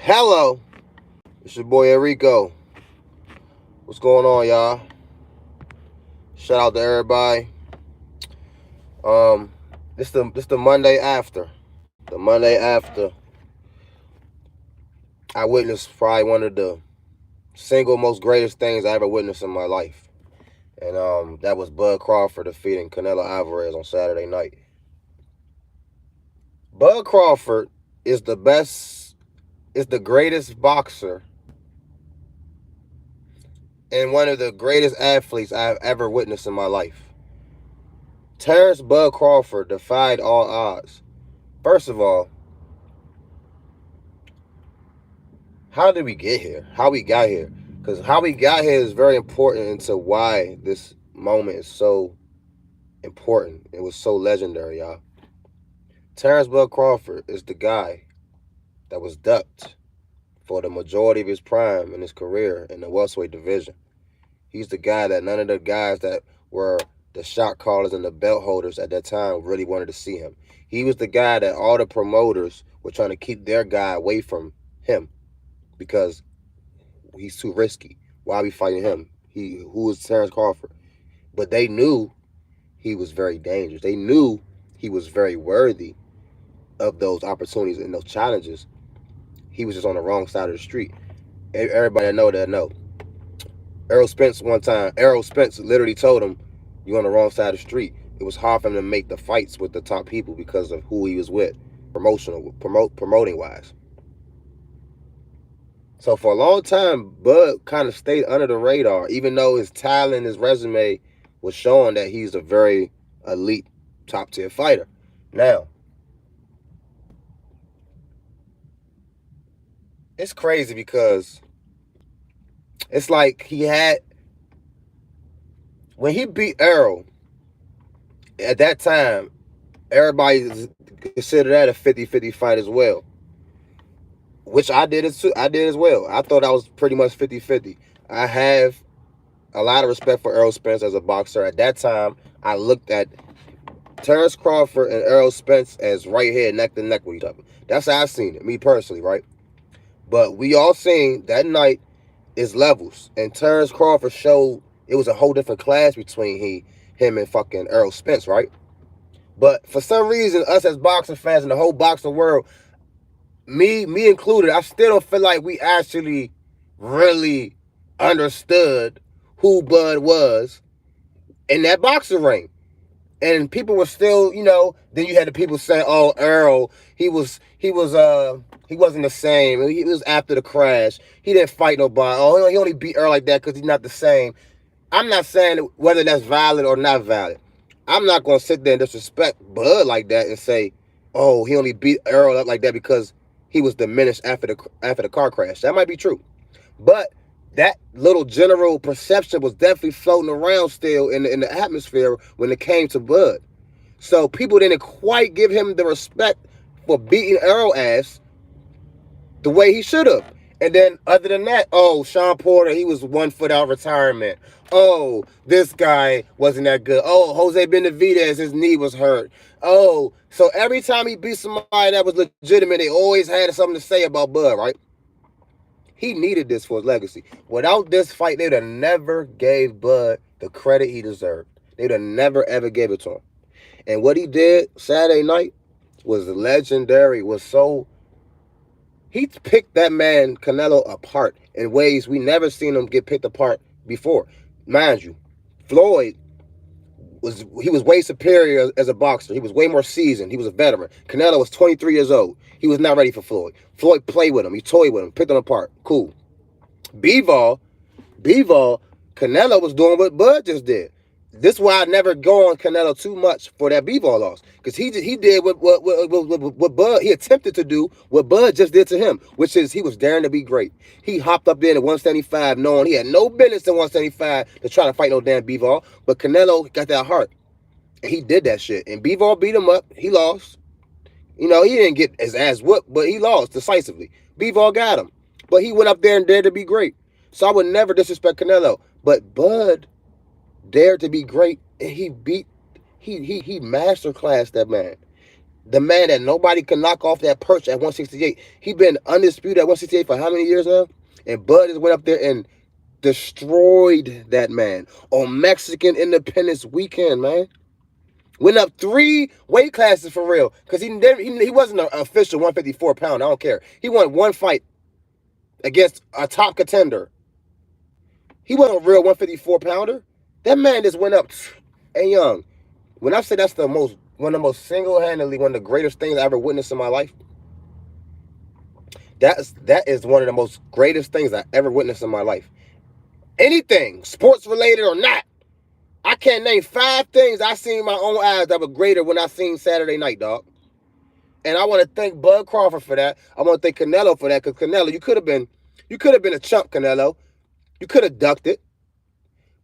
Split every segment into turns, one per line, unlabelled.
Hello, it's your boy Elricoo. What's going on, y'all? Shout out to everybody. Um, this the Monday after. The Monday after I witnessed probably one of the single most greatest things I ever witnessed in my life, and that was Bud Crawford defeating Canelo Alvarez on Saturday night. Bud Crawford is the greatest boxer and one of the greatest athletes I've ever witnessed in my life. Terrence Bud Crawford defied all odds. First of all, how did we get here? How we got here? Because how we got here is very important into why this moment is so important. It was so legendary, y'all. Terrence Bud Crawford is the guy that was ducked for the majority of his prime in his career in the welterweight division. He's the guy that none of the guys that were the shot callers and the belt holders at that time really wanted to see him. He was the guy that all the promoters were trying to keep their guy away from him because he's too risky. Why are we fighting him? Who is Terrence Crawford? But they knew he was very dangerous. They knew he was very worthy of those opportunities and those challenges. He was just on the wrong side of the street. Everybody that know. Errol Spence literally told him, "You're on the wrong side of the street." It was hard for him to make the fights with the top people because of who he was with, promoting wise. So for a long time, Bud kind of stayed under the radar, even though his talent, his resume was showing that he's a very elite, top tier fighter. Now, it's crazy because it's like when he beat Errol, at that time, everybody considered that a 50-50 fight as well. Which I did as well. I thought I was pretty much 50-50. I have a lot of respect for Errol Spence as a boxer. At that time, I looked at Terrence Crawford and Errol Spence as right here, neck to neck with each other. That's how I seen it, me personally, right? But we all seen that night is levels. And Terrence Crawford showed it was a whole different class between him and fucking Errol Spence, right? But for some reason, us as boxing fans and the whole boxing world, me included, I still don't feel like we actually really understood who Bud was in that boxing ring. And people were still, then you had the people saying, "Oh, Earl, he wasn't the same. He was after the crash. He didn't fight nobody. Oh, he only beat Earl like that because he's not the same." I'm not saying whether that's valid or not valid. I'm not going to sit there and disrespect Bud like that and say, "Oh, he only beat Earl up like that because he was diminished after the car crash." That might be true. But that little general perception was definitely floating around still in the atmosphere when it came to Bud. So people didn't quite give him the respect for beating Earl ass the way he should have. And then other than that, oh, Sean Porter, he was 1 foot out of retirement. Oh, this guy wasn't that good. Oh, Jose Benavidez, his knee was hurt. Oh, so every time he beat somebody that was legitimate, they always had something to say about Bud, right? He needed this for his legacy. Without this fight, they would have never gave Bud the credit he deserved. They would have never, ever gave it to him. And what he did Saturday night was legendary. He picked that man, Canelo, apart in ways we never seen him get picked apart before. Mind you, Floyd was way superior as a boxer. He was way more seasoned. He was a veteran. Canelo was 23 years old. He was not ready for Floyd. Floyd played with him. He toyed with him, picked him apart. Cool. Bivol, Canelo was doing what Bud just did. This is why I never go on Canelo too much for that Bivol loss, because he did what Bud, he attempted to do what Bud just did to him, which is he was daring to be great. He hopped up there to 175 knowing he had no business in 175 to try to fight no damn Bivol, but Canelo got that heart, and he did that shit, and Bivol beat him up. He lost. He didn't get his ass whooped, but he lost decisively. Bivol got him, but he went up there and dared to be great. So I would never disrespect Canelo, but Bud dared to be great, and he masterclassed that man. The man that nobody can knock off that perch at 168. He been undisputed at 168 for how many years now? And Bud just went up there and destroyed that man on Mexican Independence Weekend, man. Went up 3 weight classes for real. Because he wasn't an official 154 pound. I don't care. He won 1 fight against a top contender. He wasn't a real 154 pounder. That man just went up. Hey, young. When I say that's one of the most single-handedly, one of the greatest things I ever witnessed in my life, that is one of the most greatest things I ever witnessed in my life. Anything, sports related or not, I can't name 5 things I seen with my own eyes that were greater when I seen Saturday night, dog. And I want to thank Bud Crawford for that. I want to thank Canelo for that, because Canelo, you could have been a chump, Canelo. You could have ducked it.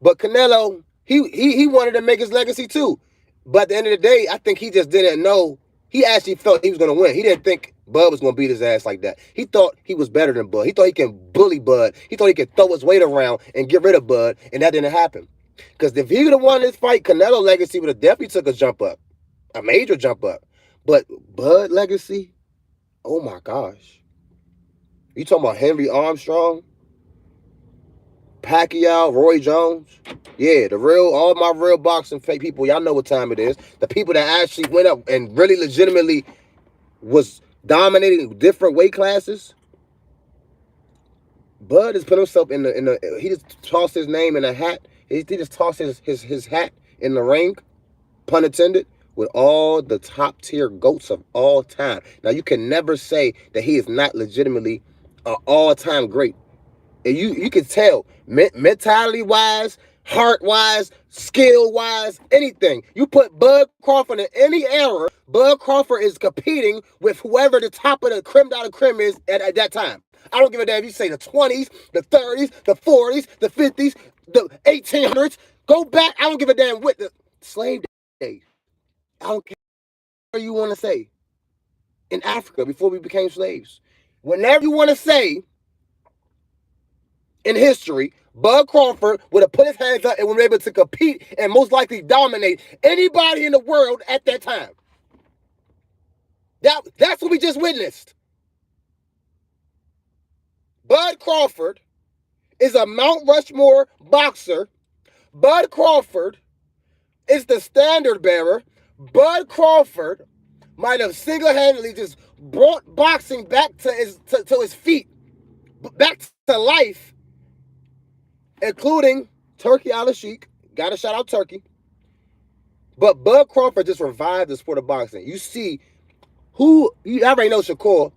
But Canelo, he wanted to make his legacy too. But at the end of the day, I think he just didn't know. He actually felt he was going to win. He didn't think Bud was going to beat his ass like that. He thought he was better than Bud. He thought he can bully Bud. He thought he could throw his weight around and get rid of Bud, and that didn't happen. Because if he would have won this fight, Canelo legacy would have definitely took a jump up, a major jump up. But Bud legacy, oh my gosh. You talking about Henry Armstrong, Pacquiao, Roy Jones? Yeah, all my real boxing fake people, y'all know what time it is. The people that actually went up and really legitimately was dominating different weight classes. Bud has put himself in the he just tossed his name in a hat. He just tossed his hat in the ring, pun intended, with all the top tier GOATs of all time. Now you can never say that he is not legitimately an all-time great. And you can tell, mentality-wise, heart-wise, skill-wise, anything. You put Bud Crawford in any era, Bud Crawford is competing with whoever the top of the creme de la creme is at that time. I don't give a damn if you say the 20s, the 30s, the 40s, the 50s, the 1800s. Go back. I don't give a damn with the slave days. I don't care what you want to say. In Africa, before we became slaves. Whenever you want to say in history, Bud Crawford would have put his hands up and would be able to compete and most likely dominate anybody in the world at that time. That's what we just witnessed. Bud Crawford is a Mount Rushmore boxer. Bud Crawford is the standard bearer. Bud Crawford might have single-handedly just brought boxing back to his feet, back to life, including Turkey Al-Sheikh. Gotta shout out Turkey. But Bud Crawford just revived the sport of boxing. You see, you already know Shakur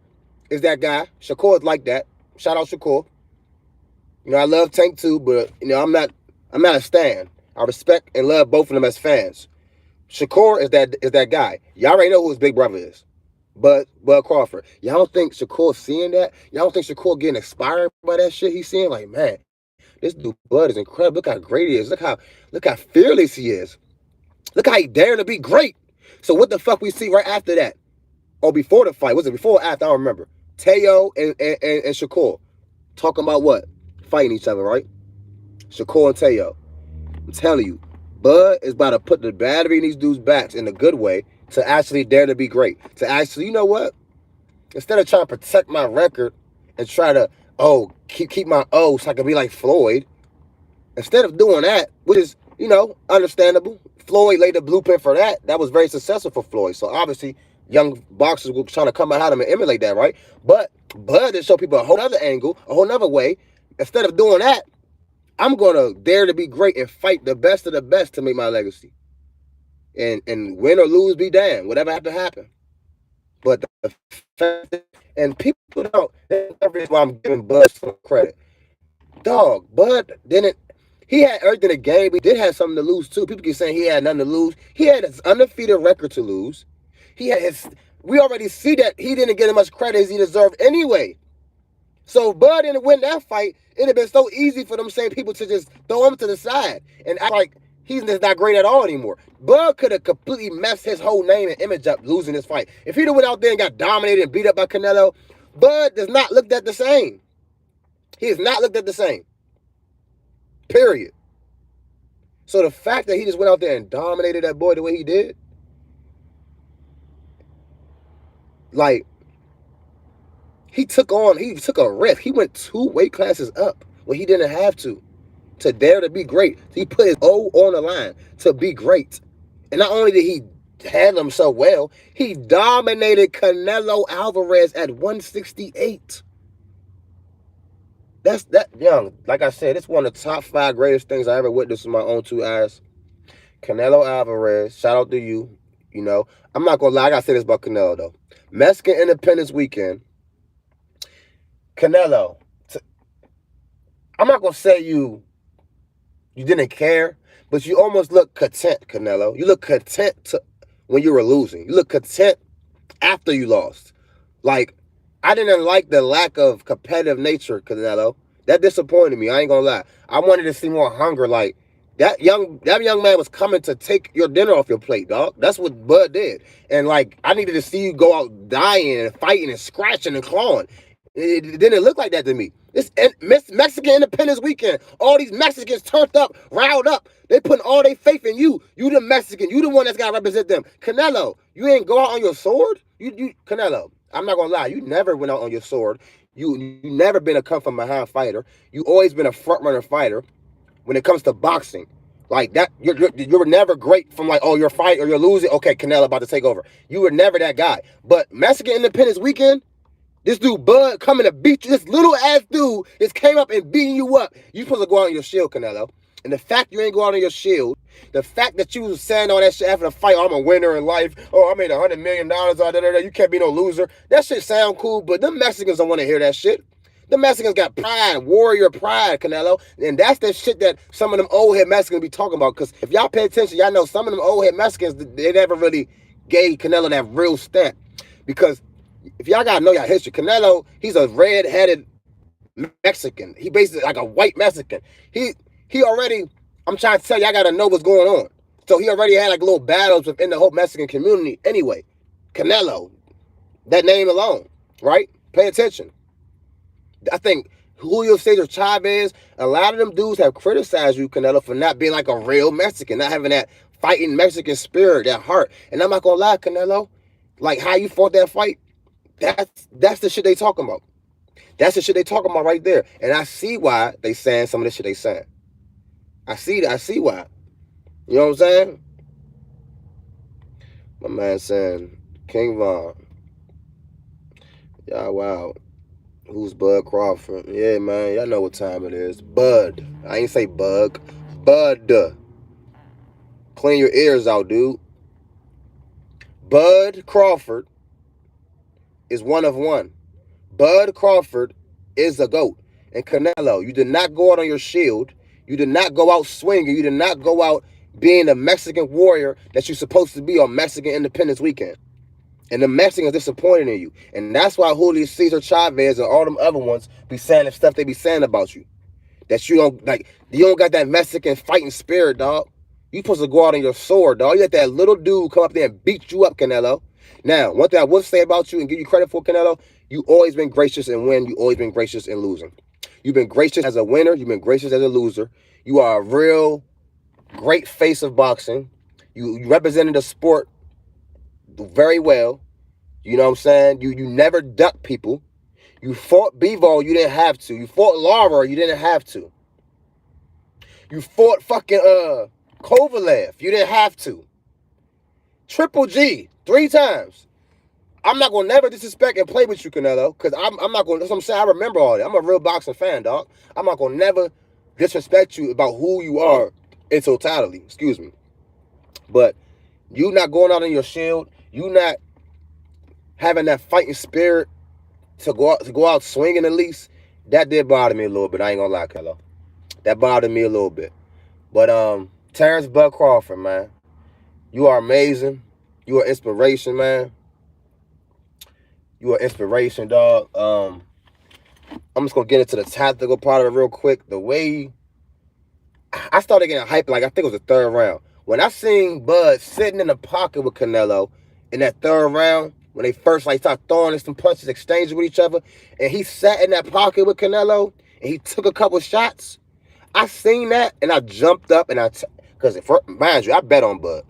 is that guy. Shakur is like that. Shout out Shakur. You know, I love Tank too, but you know, I'm not a stan. I respect and love both of them as fans. Shakur is that guy. Y'all already know who his big brother is. Bud Crawford. Y'all don't think Shakur's seeing that? Y'all don't think Shakur getting inspired by that shit he's seeing? Like, man, this dude Bud is incredible. Look how great he is. Look how fearless he is. Look how he daring to be great. So what the fuck we see right after that? Or before the fight? Was it before or after? I don't remember. Teo and Shakur talking about what? Fighting each other, right? Shakur and Teo. I'm telling you, Bud is about to put the battery in these dudes' backs in a good way to actually dare to be great. To actually, you know what? Instead of trying to protect my record and try to, keep my O so I can be like Floyd, instead of doing that, which is, you know, understandable. Floyd laid the blueprint for that. That was very successful for Floyd. So obviously, young boxers were trying to come behind him and emulate that, right? But Bud did show people a whole other angle, a whole other way. Instead of doing that, I'm going to dare to be great and fight the best of the best to make my legacy. And win or lose, be damned. Whatever had to happen. But the fact, and people don't, that's the reason why I'm giving Bud some credit. Dog, Bud didn't, he had everything to gain, but he did have something to lose too. People keep saying he had nothing to lose. He had his undefeated record to lose. We already see that he didn't get as much credit as he deserved anyway. So if Bud didn't win that fight, it'd have been so easy for them same people to just throw him to the side and act like he's just not great at all anymore. Bud could have completely messed his whole name and image up losing this fight. If he'd have went out there and got dominated and beat up by Canelo, Bud does not look at the same. He has not looked at the same. Period. So the fact that he just went out there and dominated that boy the way he did, Like, he took a risk. He went 2 weight classes up when he didn't have to dare to be great. He put his O on the line to be great. And not only did he handle himself well, he dominated Canelo Alvarez at 168. That's that young. Like I said, it's one of the top 5 greatest things I ever witnessed with my own 2 eyes. Canelo Alvarez, shout out to you. You know, I'm not gonna lie, I gotta say this about Canelo though. Mexican Independence Weekend, Canelo. I'm not gonna say you didn't care, but you almost look content, Canelo. You look content when you were losing. You look content after you lost. Like, I didn't like the lack of competitive nature, Canelo. That disappointed me. I ain't gonna lie. I wanted to see more hunger. Like, that young man was coming to take your dinner off your plate, dog. That's what Bud did. And, like, I needed to see you go out dying and fighting and scratching and clawing. It didn't look like that to me. It's Mexican Independence Weekend. All these Mexicans turned up, riled up. They putting all their faith in you. You the Mexican. You the one that's got to represent them. Canelo, you ain't go out on your sword? You Canelo, I'm not going to lie. You never went out on your sword. You never been a come-from-behind fighter. You always been a front-runner fighter when it comes to boxing. Like that, you were never great from like, oh, you're fighting or you're losing. Okay, Canelo about to take over. You were never that guy. But Mexican Independence Weekend, this dude Bud coming to beat you. This little ass dude just came up and beating you up. You supposed to go out on your shield, Canelo. And the fact you ain't go out on your shield, the fact that you was saying all that shit after the fight, oh, I'm a winner in life. Oh, I made $100 million. You can't be no loser. That shit sound cool, but them Mexicans don't want to hear that shit. The Mexicans got pride, warrior pride, Canelo. And that's the shit that some of them old head Mexicans be talking about. Because if y'all pay attention, y'all know some of them old head Mexicans, they never really gave Canelo that real stamp. Because if y'all gotta know y'all history, Canelo, he's a red-headed Mexican. He basically like a white Mexican. He already, I'm trying to tell you, I gotta know what's going on. So he already had like little battles within the whole Mexican community. Anyway, Canelo, that name alone, right? Pay attention. I think Julio Cesar Chavez, a lot of them dudes have criticized you, Canelo, for not being like a real Mexican, not having that fighting Mexican spirit, that heart. And I'm not gonna lie, Canelo, like how you fought that fight, that's the shit they talking about. That's the shit they talking about right there. And I see why they saying some of the shit they saying. I see why. You know what I'm saying? My man saying, King Von. Yeah, wow. Who's Bud Crawford? Yeah, man, y'all know what time it is. Bud. I ain't say bug. Bud. Clean your ears out, dude. Bud Crawford is one of one. Bud Crawford is a GOAT. And Canelo, you did not go out on your shield. You did not go out swinging. You did not go out being a Mexican warrior that you're supposed to be on Mexican Independence Weekend. And the Mexicans disappointed in you. And that's why Julio Cesar Chavez and all them other ones be saying the stuff they be saying about you. That you don't got that Mexican fighting spirit, dog. You supposed to go out on your sword, dog. You let that little dude come up there and beat you up, Canelo. Now, one thing I will say about you and give you credit for, Canelo, you always been gracious in win. You always been gracious in losing. You've been gracious as a winner. You've been gracious as a loser. You are a real great face of boxing. You represented the sport very well. You know what I'm saying? You never duck people. You fought Bivol, you didn't have to. You fought Lara, you didn't have to. You fought fucking Kovalev, you didn't have to. Triple G, 3 times. I'm not gonna never disrespect and play with you, Canelo, because I'm not gonna, that's what I'm saying, I remember all that. I'm a real boxing fan, dog. I'm not gonna never disrespect you about who you are in totality, excuse me. But you not going out on your shield, you not having that fighting spirit to go out swinging at least, that did bother me a little bit. I ain't gonna lie, Kello. That bothered me a little bit. But Terrence Bud Crawford, man, you are amazing. You are inspiration, man. You are inspiration, dog. I'm just gonna get into the tactical part of it real quick. The way I started getting hyped, like I think it was the 3rd round. When I seen Bud sitting in the pocket with Canelo in that 3rd round, when they first like started throwing some punches, exchanging with each other, and he sat in that pocket with Canelo, and he took a couple shots, I seen that, and I jumped up, and because mind you, I bet on Bud.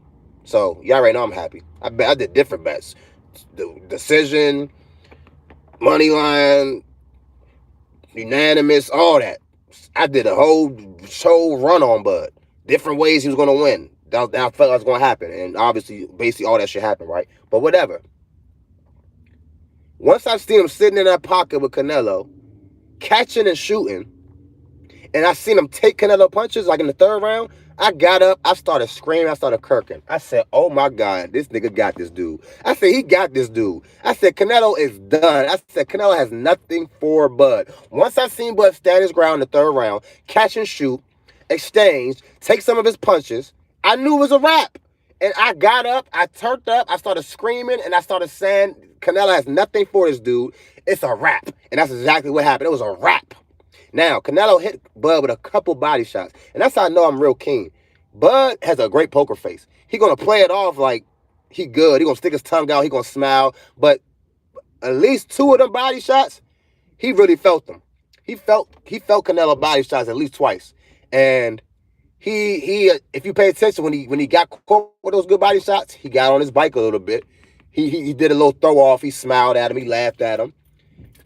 So, y'all already know I'm happy. I did different bets. the decision, money line, unanimous, all that. I did a whole show run on Bud. Different ways he was going to win. That I felt like was going to happen. And obviously, basically, all that shit happened, right? But whatever. Once I seen him sitting in that pocket with Canelo, catching and shooting, and I seen him take Canelo punches, like in the third round, I got up, I started screaming, I started kirking. I said, oh my God, this nigga got this dude. I said, he got this dude. I said, Canelo is done. I said, Canelo has nothing for Bud. Once I seen Bud stand his ground in the third round, catch and shoot, exchange, take some of his punches, I knew it was a wrap. And I got up, I turned up, I started screaming, and I started saying, Canelo has nothing for this dude. It's a wrap. And that's exactly what happened. It was a wrap. Now, Canelo hit Bud with a couple body shots. And that's how I know I'm real keen. Bud has a great poker face. He going to play it off like he good. He going to stick his tongue out. He going to smile. But at least two of them body shots, he really felt them. He felt Canelo body shots at least twice. And he if you pay attention, when he got caught with those good body shots, he got on his bike a little bit. He did a little throw off. He smiled at him. He laughed at him.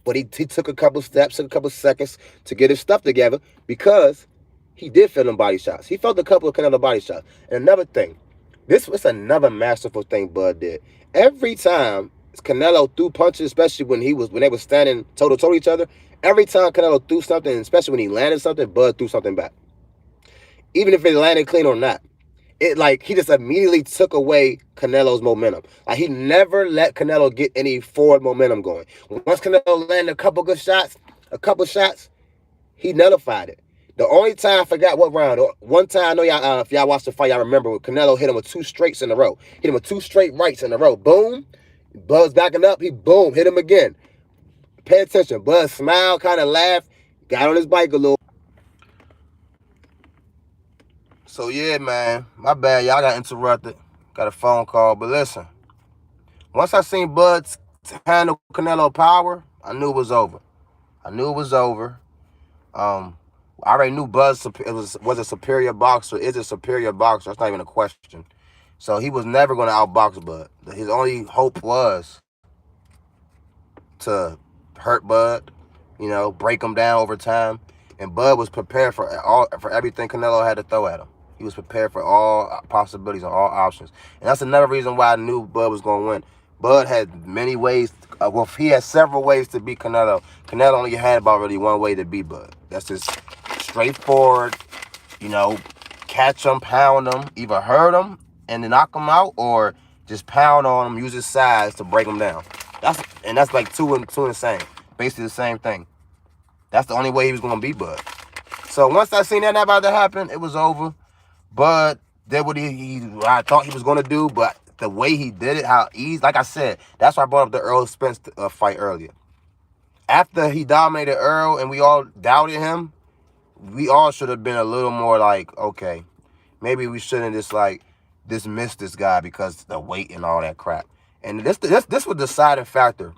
But he took a couple steps, took a couple seconds to get his stuff together because he did feel them body shots. He felt a couple of Canelo body shots. And another thing, this was another masterful thing Bud did. Every time Canelo threw punches, especially when they were standing toe to toe each other, every time Canelo threw something, especially when he landed something, Bud threw something back. Even if it landed clean or not. He just immediately took away Canelo's momentum. Like, he never let Canelo get any forward momentum going. Once Canelo landed a couple shots, he nullified it. The only time I forgot what round, one time, I know y'all, if y'all watched the fight, y'all remember Canelo hit him with two straights in a row. Hit him with two straight rights in a row. Boom. Bud's backing up. He boom, hit him again. Pay attention. Bud smiled, kind of laughed, got on his bike a little. So, yeah, man, my bad. Y'all got interrupted. Got a phone call. But listen, once I seen Bud handle Canelo power, I knew it was over. I already knew Bud was a superior boxer, is a superior boxer. That's not even a question. So he was never going to outbox Bud. His only hope was to hurt Bud, break him down over time. And Bud was prepared for everything Canelo had to throw at him. He was prepared for all possibilities and all options. And that's another reason why I knew Bud was going to win. Bud had many ways. He had several ways to beat Canelo. Canelo only had about really one way to beat Bud. That's just straightforward, catch him, pound him, either hurt him and then knock him out, or just pound on him, use his size to break him down. That's like two insane. Basically the same thing. That's the only way he was going to beat Bud. So once I seen that about to happen, it was over. Bud did what I thought he was going to do, but the way he did it, how easy, like I said, that's why I brought up the Earl Spence fight earlier. After he dominated Earl and we all doubted him, we all should have been a little more like, okay, maybe we shouldn't just dismiss this guy because the weight and all that crap. And this was the deciding factor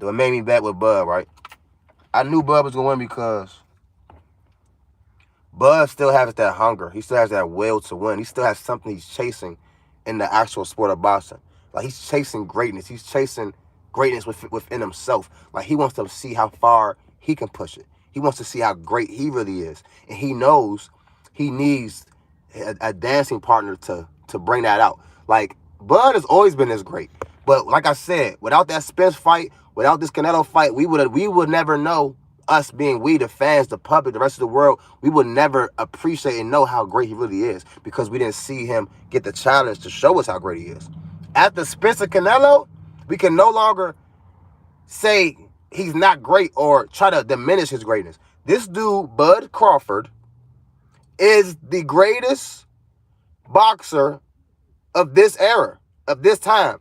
that made me bet with Bud, right? I knew Bud was going to win because Bud still has that hunger. He still has that will to win. He still has something he's chasing in the actual sport of boxing. Like, he's chasing greatness. He's chasing greatness within himself. Like, he wants to see how far he can push it. He wants to see how great he really is. And he knows he needs a dancing partner to bring that out. Like, Bud has always been this great. But like I said, without that Spence fight, without this Canelo fight, we would never know, us being the fans, the public, the rest of the world, we would never appreciate and know how great he really is because we didn't see him get the challenge to show us how great he is. After Spencer Canelo, we can no longer say he's not great or try to diminish his greatness. This dude, Bud Crawford, is the greatest boxer of this era, of this time.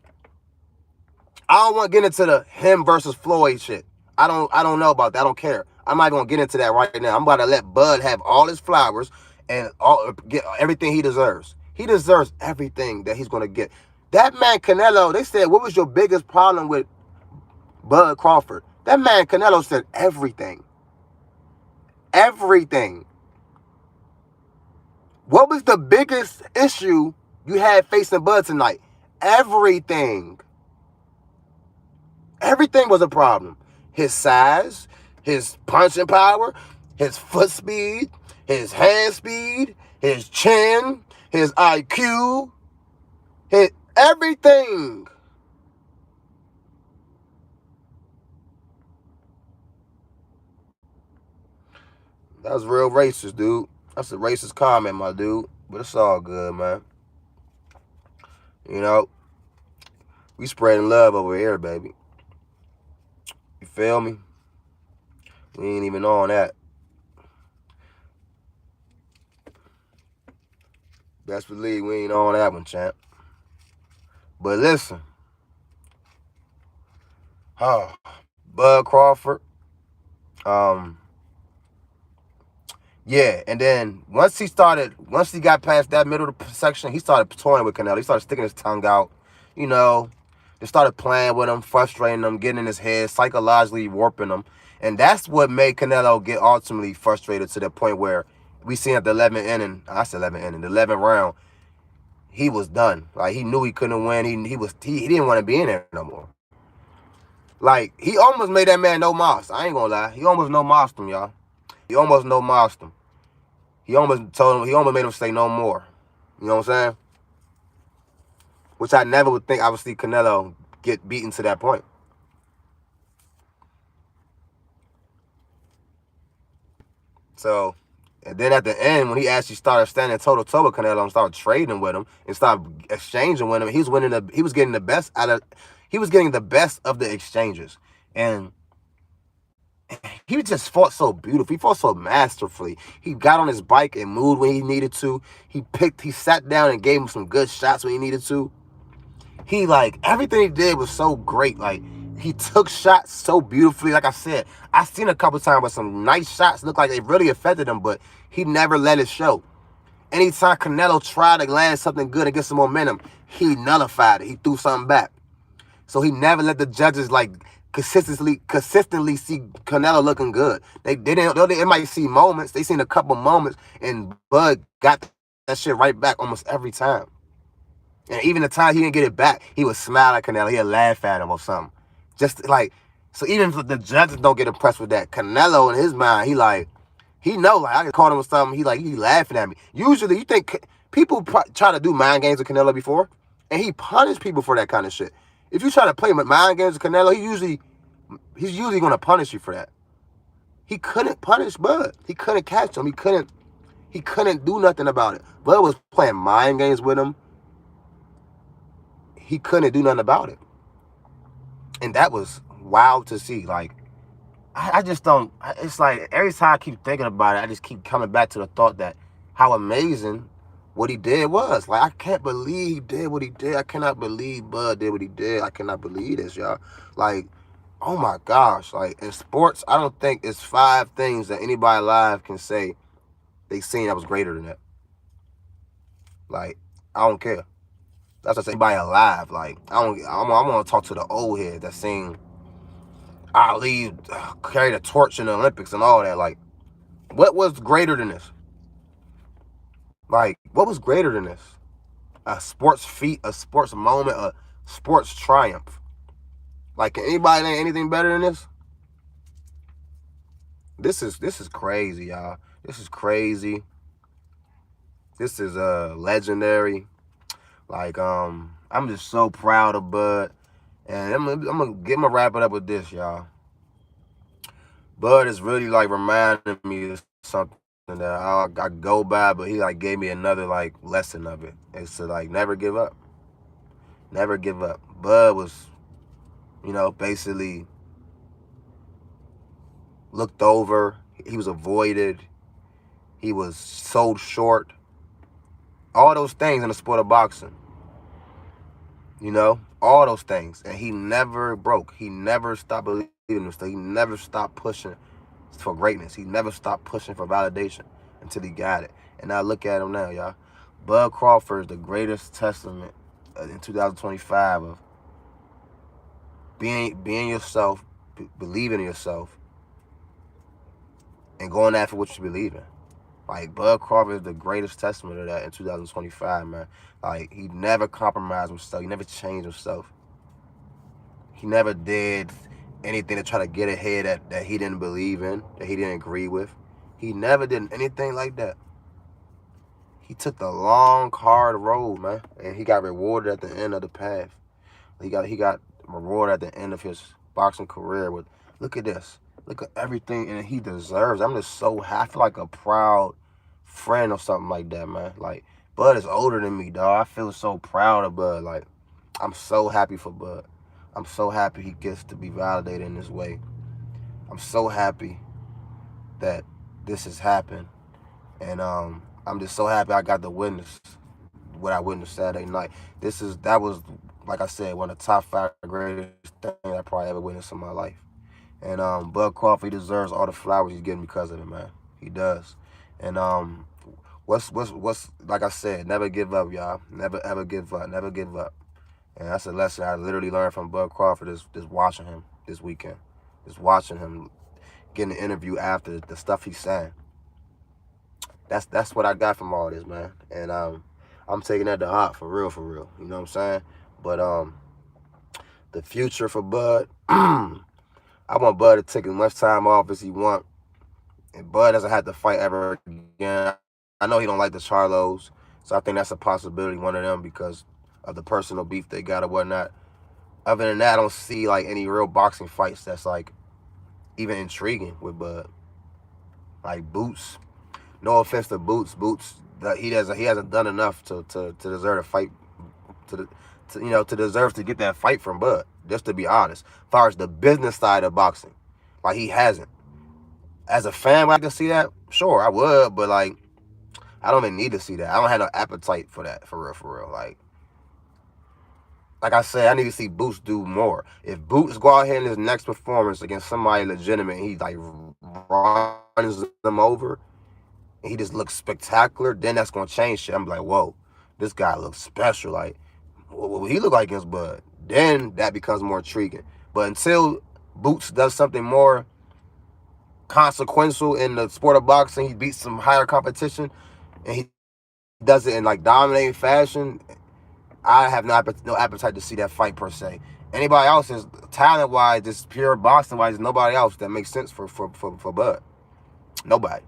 I don't want to get into the him versus Floyd shit. I don't know about that. I don't care. I'm not going to get into that right now. I'm about to let Bud have all his flowers and get everything he deserves. He deserves everything that he's going to get. That man Canelo, they said, what was your biggest problem with Bud Crawford? That man Canelo said everything. Everything. What was the biggest issue you had facing Bud tonight? Everything. Everything was a problem. His size, his punching power, his foot speed, his hand speed, his chin, his IQ, his everything. That was real racist, dude. That's a racist comment, my dude. But it's all good, man. You know, we spreading love over here, baby. You feel me? We ain't even on that. Best believe we ain't on that one, champ. But listen. Oh, Bud Crawford. Yeah, and then once he got past that middle section, he started toying with Canelo. He started sticking his tongue out, you know. They started playing with him, frustrating him, getting in his head, psychologically warping him. And that's what made Canelo get ultimately frustrated to the point where we seen at the 11th inning, the 11th round, he was done. Like, he knew he couldn't win. He didn't want to be in there no more. Like, he almost made that man no moss. I ain't gonna lie. He almost no mossed him, y'all. He almost no mossed him. He almost made him say no more. You know what I'm saying? Which I never would think I would see Canelo get beaten to that point. So, and then at the end, when he actually started standing toe-to-toe with Canelo and started trading with him and started exchanging with him, he was getting the best of the exchanges. And he just fought so beautifully. He fought so masterfully. He got on his bike and moved when he needed to. He sat down and gave him some good shots when he needed to. He, like, everything he did was so great. Like, he took shots so beautifully. Like I said, I seen a couple times where some nice shots looked like they really affected him, but he never let it show. Anytime Canelo tried to land something good and get some momentum, he nullified it. He threw something back. So he never let the judges, like, consistently see Canelo looking good. They might see moments. They seen a couple moments, and Bud got that shit right back almost every time. And even the time he didn't get it back, he would smile at Canelo. He'd laugh at him or something. Just like, so even if the judges don't get impressed with that, Canelo in his mind, he know, like, I can call him with something. He laughing at me. Usually, you think people try to do mind games with Canelo before, and he punished people for that kind of shit. If you try to play mind games with Canelo, he's usually going to punish you for that. He couldn't punish Bud. He couldn't catch him. He couldn't do nothing about it. Bud was playing mind games with him. He couldn't do nothing about it. And that was wild to see. Like, I just don't, it's like every time I keep thinking about it, I just keep coming back to the thought that how amazing what he did was. Like, I can't believe he did what he did. I cannot believe Bud did what he did. I cannot believe this, y'all. Like, oh my gosh. Like, in sports, I don't think it's 5 things that anybody alive can say they seen that was greater than that. Like, I don't care. That's what anybody alive. Like, I want to talk to the old head that seen Ali carry the torch in the Olympics and all that. Like, what was greater than this? Like, what was greater than this? A sports feat, a sports moment, a sports triumph. Like, can anybody name anything better than this? This is crazy, y'all. This is crazy. This is legendary. Like, I'm just so proud of Bud. And I'm gonna wrap it up with this, y'all. Bud is really, like, reminding me of something that I go by, but he, like, gave me another, like, lesson of it. It's to, like, never give up. Never give up. Bud was, basically looked over. He was avoided. He was sold short. All those things in the sport of boxing. All those things. And he never broke. He never stopped believing in himself. He never stopped pushing for greatness. He never stopped pushing for validation until he got it. And now look at him now, y'all. Bud Crawford is the greatest testament in 2025 of being yourself, believing in yourself, and going after what you believe in. Like, Bud Crawford is the greatest testament of that in 2025, man. Like, he never compromised himself. He never changed himself. He never did anything to try to get ahead that he didn't believe in, that he didn't agree with. He never did anything like that. He took the long, hard road, man, and he got rewarded at the end of the path. He got rewarded at the end of his boxing career with, look at this, look at everything, and he deserves. I'm just so happy, I feel like a proud friend or something like that, man. Like, Bud is older than me, dog. I feel so proud of Bud. Like, I'm so happy for Bud. I'm so happy he gets to be validated in this way. I'm so happy that this has happened, and I'm just so happy I got to witness what I witnessed Saturday night. That was, like I said, one of the top 5 greatest things I probably ever witnessed in my life. And Bud Crawford, he deserves all the flowers he's getting because of it, man. He does. And what's like I said, never give up, y'all. Never ever give up. Never give up. And that's a lesson I literally learned from Bud Crawford just watching him this weekend. Just watching him getting an interview after the stuff he's saying. That's what I got from all this, man. And I'm taking that to heart for real, for real. You know what I'm saying? But the future for Bud, I want Bud to take as much time off as he want. And Bud doesn't have to fight ever again. I know he don't like the Charlos, so I think that's a possibility, one of them, because of the personal beef they got or whatnot. Other than that, I don't see like any real boxing fights that's like even intriguing with Bud. Like Boots. No offense to Boots. Boots, he hasn't done enough to deserve a fight, to deserve to get that fight from Bud. Just to be honest, as far as the business side of boxing, like he hasn't. As a fan, I can see that. Sure, I would, but like, I don't even need to see that. I don't have no appetite for that, for real. Like I said, I need to see Boots do more. If Boots go out here in his next performance against somebody legitimate, he like runs them over, and he just looks spectacular, then that's gonna change shit. I'm like, whoa, this guy looks special. Like, what he look like against Bud? Then that becomes more intriguing. But until Boots does something more consequential in the sport of boxing, he beats some higher competition, and he does it in like dominating fashion, I have no appetite to see that fight per se. Anybody else is talent-wise, just pure boxing-wise, nobody else that makes sense for Bud. Nobody.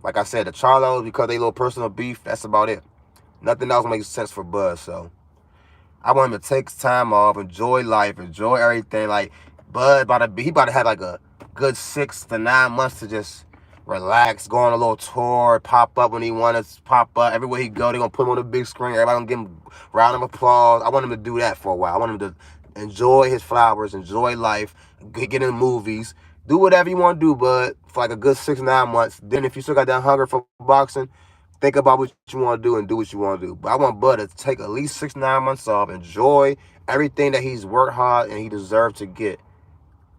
Like I said, the Charlos, because they little personal beef, that's about it. Nothing else makes sense for Bud. So I want him to take time off, enjoy life, enjoy everything. Like Bud he about to have like a good 6 to 9 months to just relax, go on a little tour, pop up when he wants to pop up. Everywhere he go, they're going to put him on the big screen. Everybody going to give him a round of applause. I want him to do that for a while. I want him to enjoy his flowers, enjoy life, get in movies, do whatever you want to do, Bud, for like a good 6 to 9 months. Then if you still got that hunger for boxing, think about what you want to do and do what you want to do. But I want Bud to take at least 6 to 9 months off, enjoy everything that he's worked hard and he deserved to get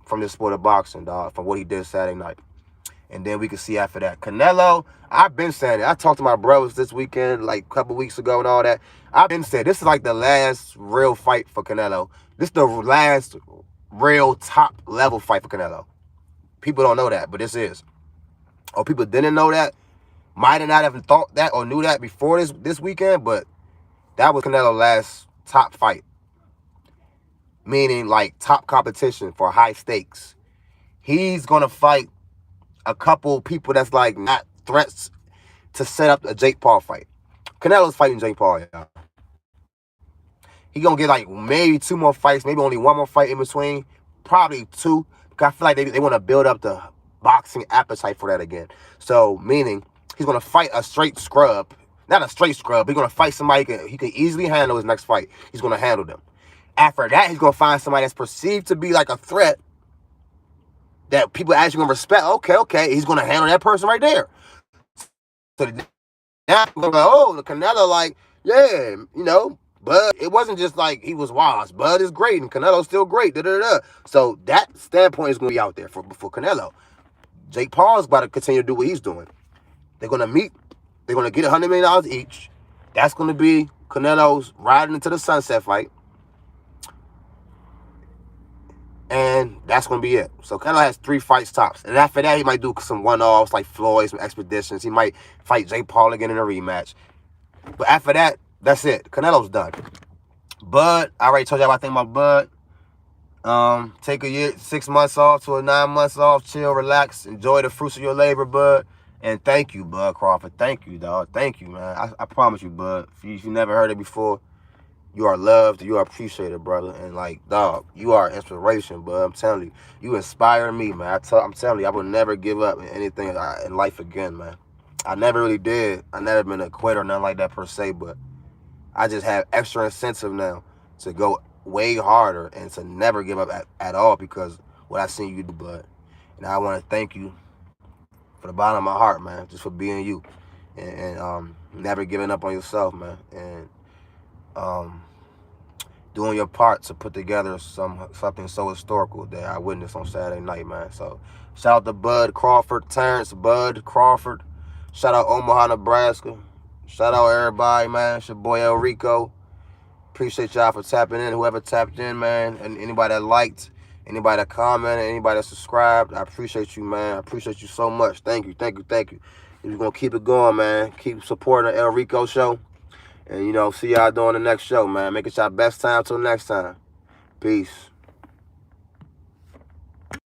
from this sport of boxing, dog, from what he did Saturday night. And then we can see after that. Canelo, I've been saying it. I talked to my brothers this weekend, like a couple weeks ago and all that. I've been saying this is like the last real fight for Canelo. This is the last real top level fight for Canelo. People don't know that, but this is. Or people didn't know that. Might have not even thought that or knew that before this weekend, but that was Canelo's last top fight. Meaning like top competition for high stakes. He's going to fight a couple people that's like not threats to set up a Jake Paul fight. Canelo's fighting Jake Paul, y'all. He gonna get like maybe 2 more fights, maybe only 1 more fight in between. Probably 2. Because I feel like they want to build up the boxing appetite for that again. So, meaning he's gonna fight a straight scrub. Not a straight scrub, but he's gonna fight somebody he can easily handle his next fight. He's gonna handle them. After that, he's gonna find somebody that's perceived to be like a threat that people actually gonna respect. Okay, he's gonna handle that person right there. So now we're like, oh, the Canelo, like, yeah, Bud, it wasn't just like he was washed. Bud is great and Canelo's still great. So that standpoint is gonna be out there for Canelo. Jake Paul's about to continue to do what he's doing. They're gonna meet. They're gonna get $100 million each. That's gonna be Canelo's riding into the sunset fight. And that's going to be it. So Canelo has 3 fights tops. And after that, he might do some one-offs like Floyd, some expeditions. He might fight Jake Paul again in a rematch. But after that, that's it. Canelo's done. Bud, I already told you what I think about Bud. Take a year, 6 months off to a 9 months off, chill, relax, enjoy the fruits of your labor, bud. And thank you, Bud Crawford. Thank you, dog. Thank you, man. I promise you, Bud. If you never heard it before, you are loved, you are appreciated, brother. And like, dog, you are inspiration, bud. I'm telling you, you inspire me, man. I'm telling you, I will never give up in anything in life again, man. I never really did. I never been a quitter or nothing like that per se, but I just have extra incentive now to go way harder and to never give up at all because what I seen you do, bud. And I want to thank you for the bottom of my heart, man, just for being you and never giving up on yourself, man. And um, doing your part to put together something so historical that I witnessed on Saturday night, man. So shout out to Bud Crawford, Terrence Bud Crawford. Shout out Omaha, Nebraska. Shout out everybody, man. It's your boy Elricoo. Appreciate y'all for tapping in. Whoever tapped in, man, and anybody that liked, anybody that commented, anybody that subscribed, I appreciate you, man. I appreciate you so much. Thank you, thank you, thank you. We're gonna keep it going, man. Keep supporting the Elricoo Show. And, see y'all doing the next show, man. Make it y'all best time till next time. Peace.